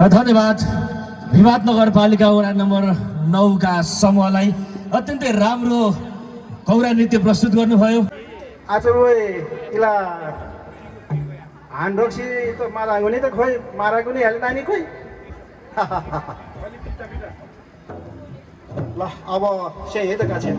धन्यवाद भिवाद नगरपालिका वडा नम्बर 9 का समूहलाई अत्यन्तै राम्रो कौरा नृत्य प्रस्तुत गर्नुभयो। आज वही इला हान्डोक्सी तो मारा गुनी तो खोई मारा गुनी हाल नानी खोई ल अब चाहिँ त काछे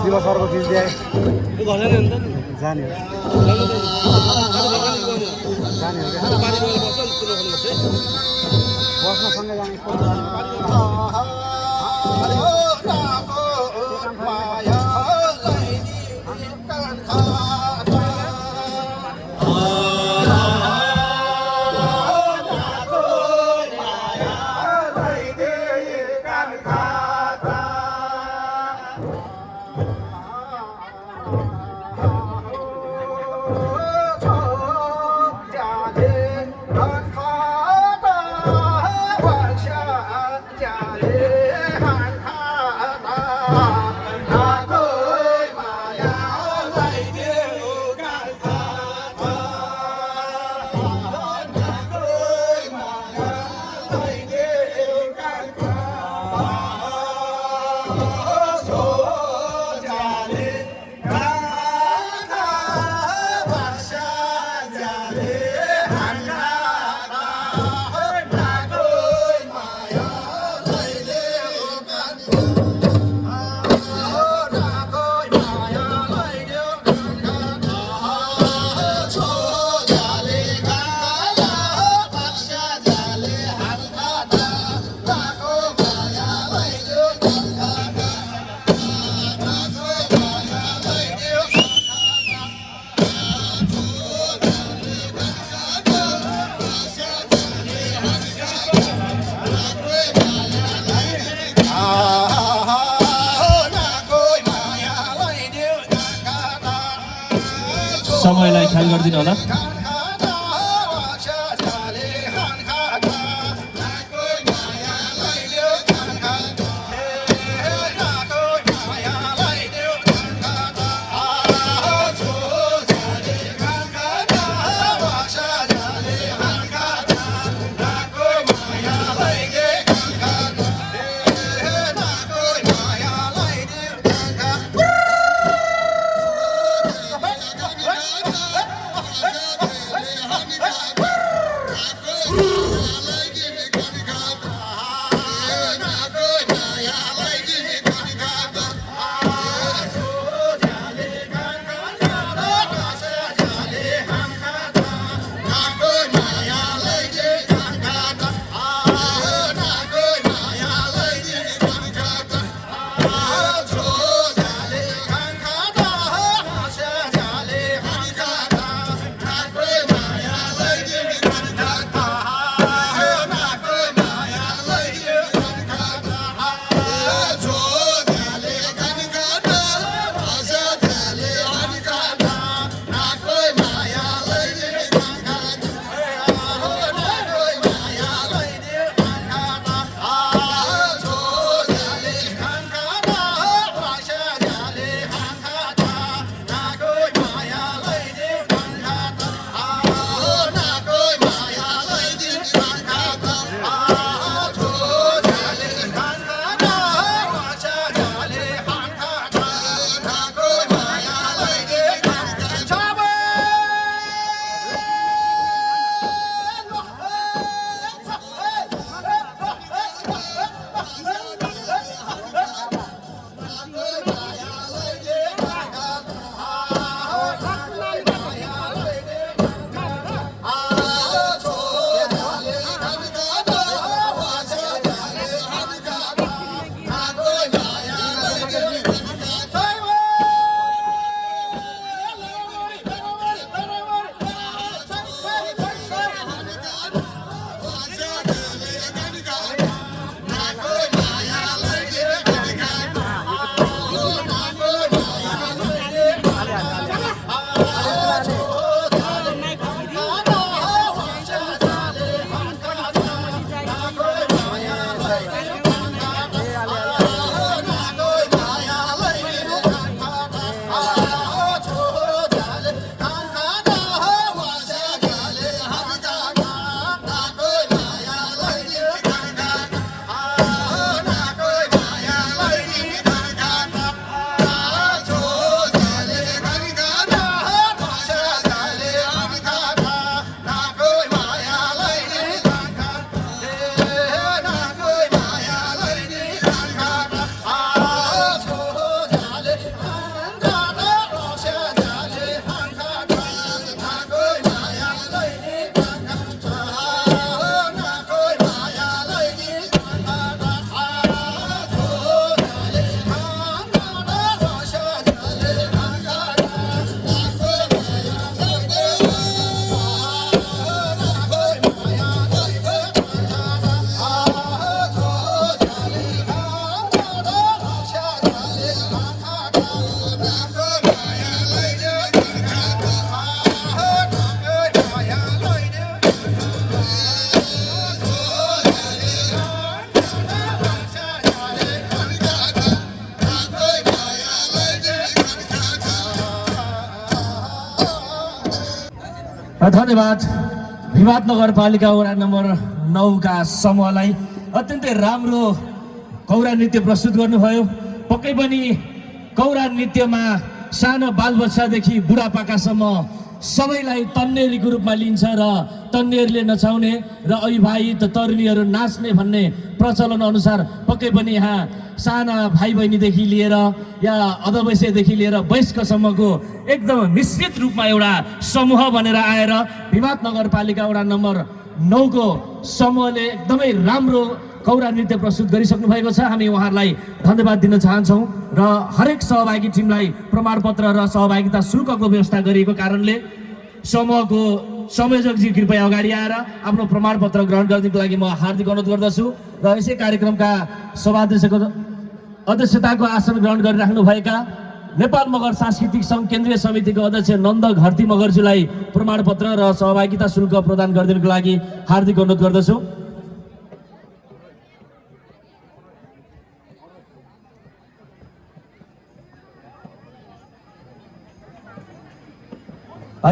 शिव सरको चिज दिए जाने बस्न सँगै जाने समयलाई ख्याल गरिदिनु होला। धन्यवाद भिवाद नगरपालिका वडा नम्बर 9 का समूहलाई अत्यन्तै राम्रो कौरा नृत्य प्रस्तुत गर्नुभयो। पक्कै पनि कौरा नृत्यमा सानो बालबच्चादेखि बुढापाकासम्म सबैलाई तन्नेरीको रूपमा लिन्छ र तन्नेरीले नचाउने र अविवाहित तरुणीहरू नाच्ने भन्ने प्रचलन अनुसार पक्कै पनि यहाँ साना भाइ बहिनीदेखि लिएर या अधवयस्कदेखि लिएर वयस्कसम्मको एकदम मिश्रित रूपमा एउटा समूह बनेर आएर भिवाद नगरपालिका वडा नम्बर 9 को समूहले एकदमै राम्रो कौरा नृत्य प्रस्तुत गरिसक्नु भएको छ। हामी उहाँहरूलाई धन्यवाद दिन चाहन्छौँ र हरेक सहभागी टिमलाई प्रमाणपत्र र सहभागिता शुल्कको व्यवस्था गरिएको कारणले समूहको संयोजकजी कृपया अगाडि आएर आफ्नो प्रमाणपत्र ग्रहण गर्नको लागि म हार्दिक अनुरोध गर्दछु र यसै कार्यक्रमका सभाध्यक्षको अध्यक्षताको आसन ग्रहण गरिराख्नुभएका नेपाल मगर सांस्कृतिक सङ्घ केन्द्रीय समितिको अध्यक्ष नन्द घरती मगर्जीलाई प्रमाणपत्र र सहभागिता शुल्क प्रदान गरिदिनुको लागि हार्दिक अनुरोध गर्दछु।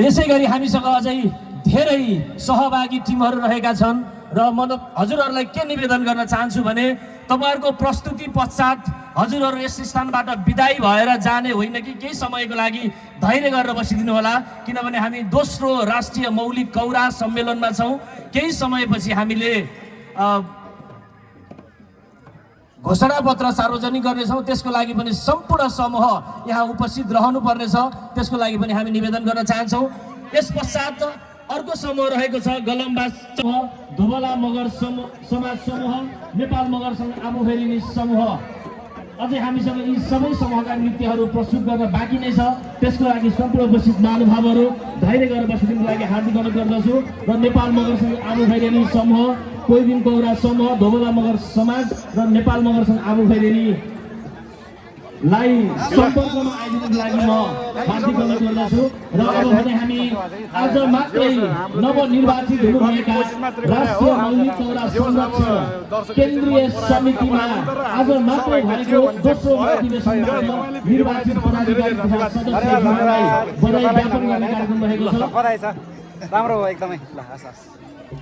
यसै गरी हामीसँग अझै धेरै सहभागी टिमहरू रहेका छन् र म हजुरहरूलाई के निवेदन गर्न चाहन्छु भने तपाईँहरूको प्रस्तुति पश्चात हजुरहरू यस स्थानबाट विदाई भएर जाने होइन कि केही समयको लागि धैर्य गरेर बसिदिनु होला, किनभने हामी दोस्रो राष्ट्रिय मौलिक कौरा सम्मेलनमा छौँ। केही समयपछि हामीले घोषणापत्र सार्वजनिक गर्नेछौँ, त्यसको लागि पनि सम्पूर्ण समूह यहाँ उपस्थित रहनुपर्नेछ, त्यसको लागि पनि हामी निवेदन गर्न चाहन्छौँ। यस पश्चात अर्को समूह रहेको छ गलम्बास समूह, धुबला मगर समाज समूह, नेपाल मगर सङ्घ आमुफेरिनी समूह। अझै हामीसँग यी सबै समूहका नृत्यहरू प्रस्तुत गर्न बाँकी नै छ, त्यसको लागि सम्पूर्ण उपस्थित महानुभावहरू धैर्य गरेर बसिदिनुको लागि हार्दिक अनुरोध गर्दछु। र नेपाल मगर सङ्घ आमुफेरिनी समूह, कोइदिन कौरा समूह, धोबला मगर समाज र नेपाल मगर सङ्घ आमुफेरिनीलाई सम्पर्कमा आइदिनुको लागि म हार्दिक अनुरोध गर्दछु। र अब भने हामी आज मात्रै नवनिर्वाचित हुनुभएका राष्ट्रिय मौलिक कौरा संरक्षण केन्द्रीय समितिमा आज मात्रै भएको दोस्रो अधिवेशनमा निर्वाचित पदाधिकारी तथा सदस्यहरूलाई बधाई ज्ञापन गर्ने कार्यक्रम रहेको छ। राम्रो हो एकदमै। ल हस् हस्।